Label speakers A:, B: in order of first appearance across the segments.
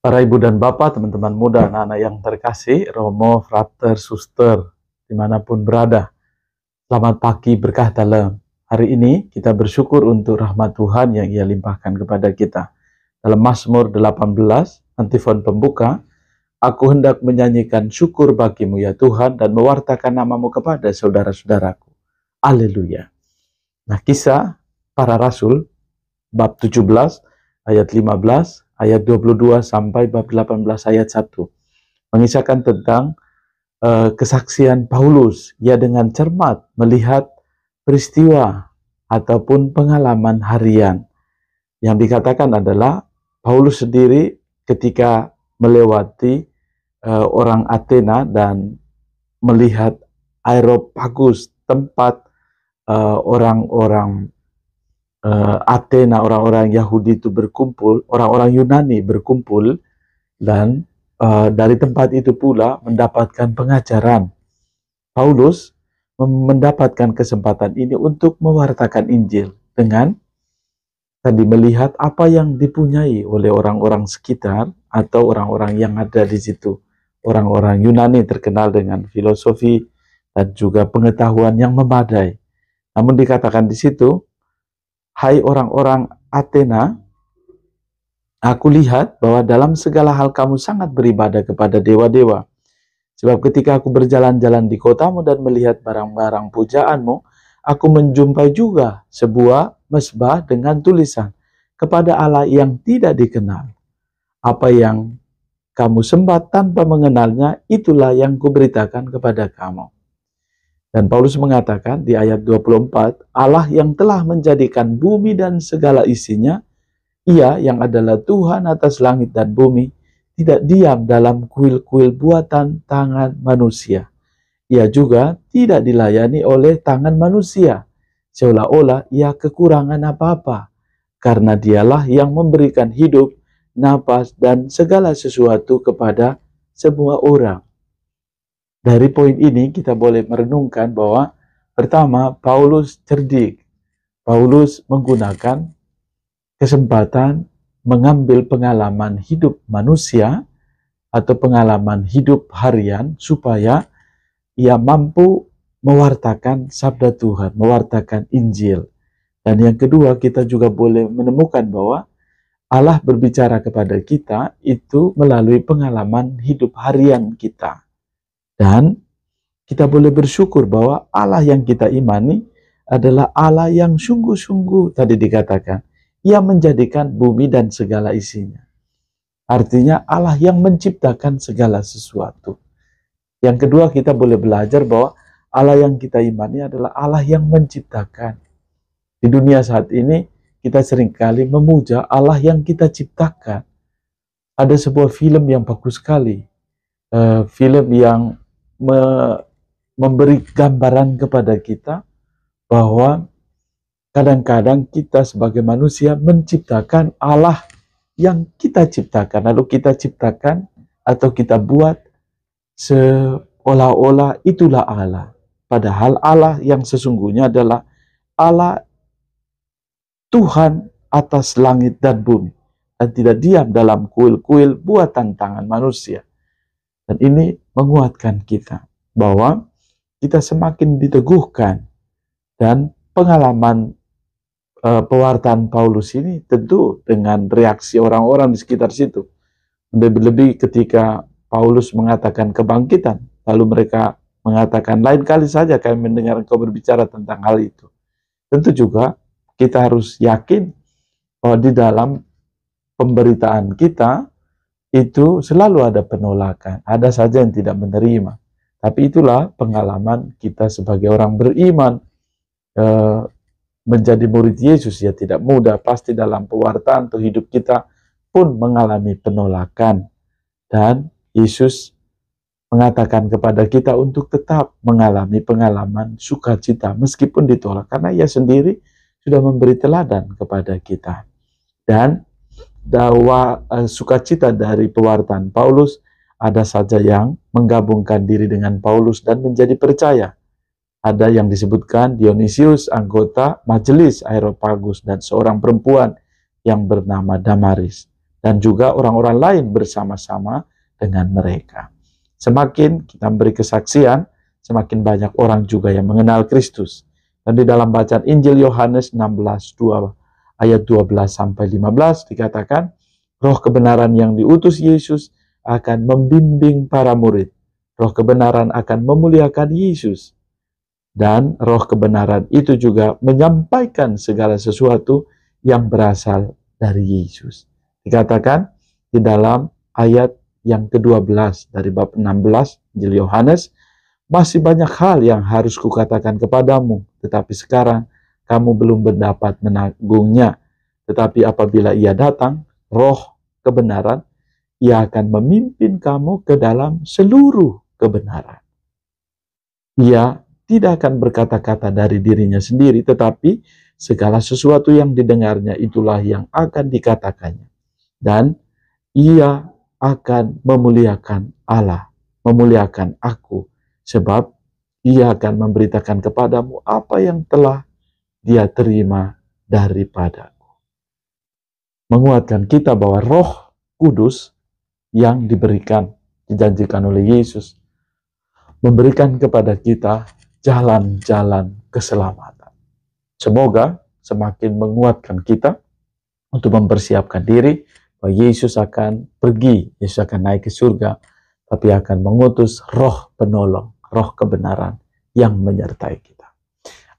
A: Para ibu dan bapak, teman-teman muda, anak-anak yang terkasih, Romo, Frater, Suster, dimanapun berada. Selamat pagi berkah dalam. Hari ini kita bersyukur untuk rahmat Tuhan yang Ia limpahkan kepada kita. Dalam Mazmur 18, antifon pembuka, aku hendak menyanyikan syukur bagimu ya Tuhan dan mewartakan namamu kepada saudara-saudaraku. Haleluya. Nah, kisah para rasul, bab 17, ayat 15, ayat 22 sampai bab 18 ayat 1 mengisahkan tentang kesaksian Paulus. Ia dengan cermat melihat peristiwa ataupun pengalaman harian. Yang dikatakan adalah Paulus sendiri ketika melewati orang Athena dan melihat Areopagus, tempat orang-orang Athena, orang-orang Yahudi itu berkumpul, orang-orang Yunani berkumpul, dan dari tempat itu pula mendapatkan pengajaran. Paulus mendapatkan kesempatan ini untuk mewartakan Injil dengan tadi melihat apa yang dipunyai oleh orang-orang sekitar atau orang-orang yang ada di situ. Orang-orang Yunani terkenal dengan filosofi dan juga pengetahuan yang memadai. Namun dikatakan di situ, hai orang-orang Athena, aku lihat bahwa dalam segala hal kamu sangat beribadah kepada dewa-dewa. Sebab ketika aku berjalan-jalan di kotamu dan melihat barang-barang pujaanmu, aku menjumpai juga sebuah mezbah dengan tulisan, kepada Allah yang tidak dikenal. Apa yang kamu sembah tanpa mengenalnya, itulah yang kuberitakan kepada kamu. Dan Paulus mengatakan di ayat 24, Allah yang telah menjadikan bumi dan segala isinya, Ia yang adalah Tuhan atas langit dan bumi, tidak diam dalam kuil-kuil buatan tangan manusia. Ia juga tidak dilayani oleh tangan manusia, seolah-olah ia kekurangan apa-apa, karena dialah yang memberikan hidup, napas, dan segala sesuatu kepada semua orang. Dari poin ini kita boleh merenungkan bahwa pertama, Paulus cerdik. Paulus menggunakan kesempatan mengambil pengalaman hidup manusia atau pengalaman hidup harian supaya ia mampu mewartakan sabda Tuhan, mewartakan Injil. Dan yang kedua, kita juga boleh menemukan bahwa Allah berbicara kepada kita itu melalui pengalaman hidup harian kita. Dan kita boleh bersyukur bahwa Allah yang kita imani adalah Allah yang sungguh-sungguh tadi dikatakan. Ia menjadikan bumi dan segala isinya. Artinya Allah yang menciptakan segala sesuatu. Yang kedua, kita boleh belajar bahwa Allah yang kita imani adalah Allah yang menciptakan. Di dunia saat ini kita seringkali memuja Allah yang kita ciptakan. Ada sebuah film yang bagus sekali. Film yang memberi gambaran kepada kita bahwa kadang-kadang kita sebagai manusia menciptakan Allah yang kita ciptakan, lalu kita ciptakan atau kita buat seolah-olah itulah Allah. Padahal Allah yang sesungguhnya adalah Allah Tuhan atas langit dan bumi, dan tidak diam dalam kuil-kuil buatan tangan manusia. Dan ini menguatkan kita bahwa kita semakin diteguhkan, dan pengalaman pewartaan Paulus ini tentu dengan reaksi orang-orang di sekitar situ. Lebih-lebih ketika Paulus mengatakan kebangkitan, lalu mereka mengatakan lain kali saja kami mendengar engkau berbicara tentang hal itu. Tentu juga kita harus yakin bahwa di dalam pemberitaan kita itu selalu ada penolakan, ada saja yang tidak menerima. Tapi itulah pengalaman kita sebagai orang beriman, menjadi murid Yesus ya tidak mudah, pasti dalam pewartaan atau hidup kita pun mengalami penolakan. Dan Yesus mengatakan kepada kita untuk tetap mengalami pengalaman sukacita meskipun ditolak, karena Ia sendiri sudah memberi teladan kepada kita. Dan sukacita dari pewartaan Paulus, ada saja yang menggabungkan diri dengan Paulus dan menjadi percaya. Ada yang disebutkan Dionysius, anggota majelis Areopagus, dan seorang perempuan yang bernama Damaris. dan juga orang-orang lain bersama-sama dengan mereka. Semakin kita beri kesaksian, semakin banyak orang juga yang mengenal Kristus. Dan di dalam bacaan Injil Yohanes 16 ayat 12 sampai 15 dikatakan, roh kebenaran yang diutus Yesus akan membimbing para murid. Roh kebenaran akan memuliakan Yesus. Dan roh kebenaran itu juga menyampaikan segala sesuatu yang berasal dari Yesus. Dikatakan di dalam ayat yang ke-12 dari bab 16 Injil Yohanes, masih banyak hal yang harus kukatakan kepadamu, tetapi sekarang kamu belum mendapat menanggungnya. Tetapi apabila ia datang, roh kebenaran, ia akan memimpin kamu ke dalam seluruh kebenaran. Ia tidak akan berkata-kata dari dirinya sendiri, tetapi segala sesuatu yang didengarnya itulah yang akan dikatakannya. Dan ia akan memuliakan Allah, memuliakan aku, sebab ia akan memberitakan kepadamu apa yang telah dia terima daripadaku. Menguatkan kita bahwa Roh Kudus yang diberikan, dijanjikan oleh Yesus, memberikan kepada kita jalan-jalan keselamatan. Semoga semakin menguatkan kita untuk mempersiapkan diri bahwa Yesus akan pergi, Yesus akan naik ke surga, tapi akan mengutus roh penolong, roh kebenaran yang menyertai kita.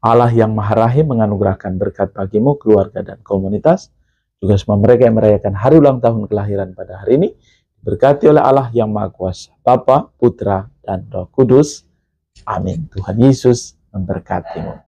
A: Allah yang Maha Rahim menganugerahkan berkat bagimu, keluarga dan komunitas, juga semua mereka yang merayakan hari ulang tahun kelahiran pada hari ini, diberkati oleh Allah yang Maha Kuasa, Bapa, Putra, dan Roh Kudus. Amin. Tuhan Yesus memberkatimu.